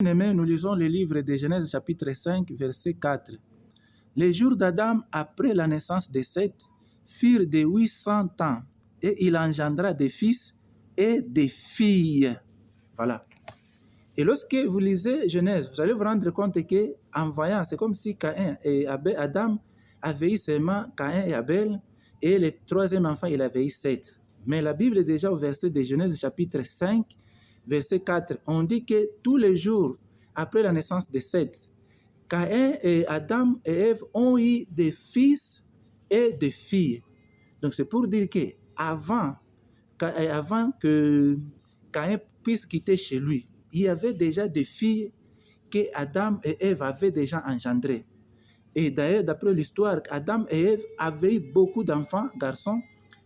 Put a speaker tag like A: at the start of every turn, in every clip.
A: Bien-aimés, nous lisons le livre de Genèse chapitre 5, verset 4. Les jours d'Adam après la naissance de Seth furent de 800 ans et il engendra des fils et des filles. Voilà. Et lorsque vous lisez Genèse, vous allez vous rendre compte que en voyant, c'est comme si Caïn et Adam avaient eu seulement Caïn et Abel, et le troisième enfant, il avait eu Seth. Mais la Bible, déjà au verset de Genèse chapitre 5, verset 4, on dit que tous les jours après la naissance de Seth, Caïn et Adam et Ève ont eu des fils et des filles. Donc c'est pour dire que avant que Caïn puisse quitter chez lui, il y avait déjà des filles que Adam et Ève avaient déjà engendrées. Et d'ailleurs, d'après l'histoire, Adam et Ève avaient eu beaucoup d'enfants garçons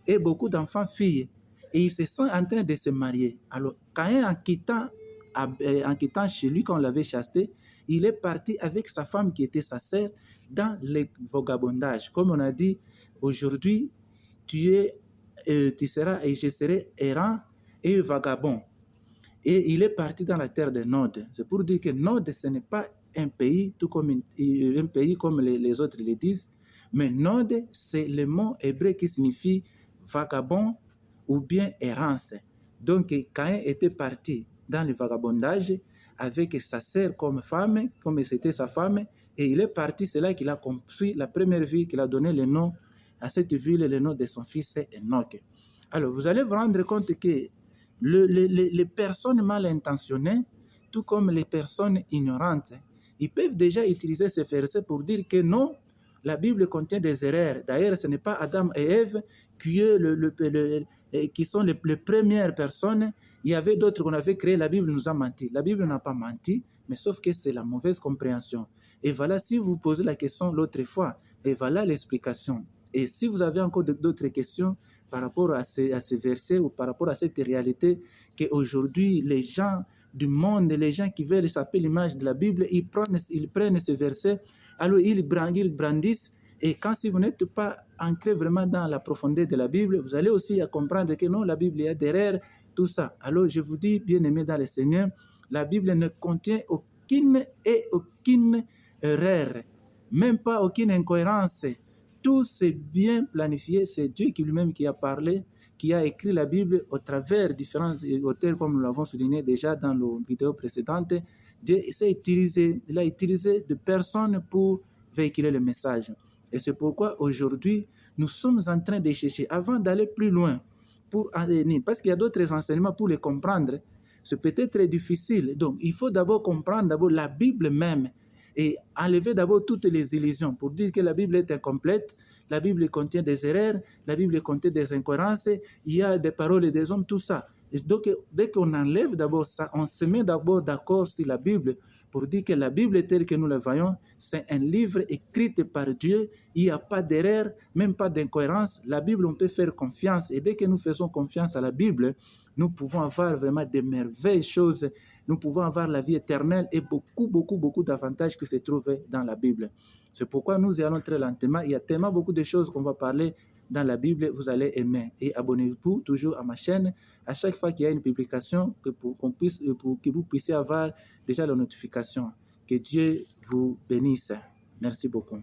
A: et beaucoup d'enfants filles. Et ils se sont en train de se marier. Alors, Caïn, en quittant chez lui, quand on l'avait chassé, il est parti avec sa femme qui était sa sœur dans le vagabondage. Comme on a dit, aujourd'hui, tu seras et je serai errant et vagabond. Et il est parti dans la terre de Nod. C'est pour dire que Nod, ce n'est pas un pays, tout comme un pays comme les autres le disent, mais Nod, c'est le mot hébreu qui signifie vagabond ou bien errance. Donc, Caïn était parti dans le vagabondage avec sa sœur comme femme, comme c'était sa femme, et il est parti, c'est là qu'il a construit la première ville, qu'il a donné le nom à cette ville, le nom de son fils Enoch. Alors, vous allez vous rendre compte que les personnes mal intentionnées, tout comme les personnes ignorantes, ils peuvent déjà utiliser ces versets pour dire que non, la Bible contient des erreurs. D'ailleurs, ce n'est pas Adam et Ève qui sont les premières personnes. Il y avait d'autres qu'on avait créés, la Bible nous a menti. La Bible n'a pas menti, mais sauf que c'est la mauvaise compréhension. Et voilà, si vous posez la question l'autre fois, et voilà l'explication. Et si vous avez encore d'autres questions par rapport à ces versets ou par rapport à cette réalité qu'aujourd'hui, les gens du monde, les gens qui veulent s'appeler l'image de la Bible, ils prennent ces versets, alors ils brandissent. Et quand si vous n'êtes pas ancré vraiment dans la profondeur de la Bible, vous allez aussi comprendre que non, la Bible est derrière tout ça. Alors je vous dis, bien-aimés dans le Seigneur, la Bible ne contient aucune erreur, même pas aucune incohérence. Tout c'est bien planifié, c'est Dieu qui lui-même qui a parlé, qui a écrit la Bible au travers différents auteurs, comme nous l'avons souligné déjà dans nos vidéos précédentes. Dieu il a utilisé des personnes pour véhiculer le message. Et c'est pourquoi aujourd'hui, nous sommes en train de chercher, avant d'aller plus loin, parce qu'il y a d'autres enseignements pour les comprendre, c'est peut-être très difficile. Donc, il faut d'abord comprendre la Bible même, et enlever d'abord toutes les illusions pour dire que la Bible est incomplète, la Bible contient des erreurs, la Bible contient des incohérences, il y a des paroles des hommes, tout ça. Et donc, dès qu'on enlève d'abord ça, on se met d'abord d'accord sur la Bible pour dire que la Bible telle que nous la voyons, c'est un livre écrit par Dieu, il n'y a pas d'erreur, même pas d'incohérence. La Bible, on peut faire confiance, et dès que nous faisons confiance à la Bible, nous pouvons avoir vraiment de merveilleuses choses. Nous pouvons avoir la vie éternelle et beaucoup d'avantages qui se trouvent dans la Bible. C'est pourquoi nous y allons très lentement. Il y a tellement beaucoup de choses qu'on va parler dans la Bible, vous allez aimer. Et abonnez-vous toujours à ma chaîne. À chaque fois qu'il y a une publication, pour que vous puissiez avoir déjà la notification. Que Dieu vous bénisse. Merci beaucoup.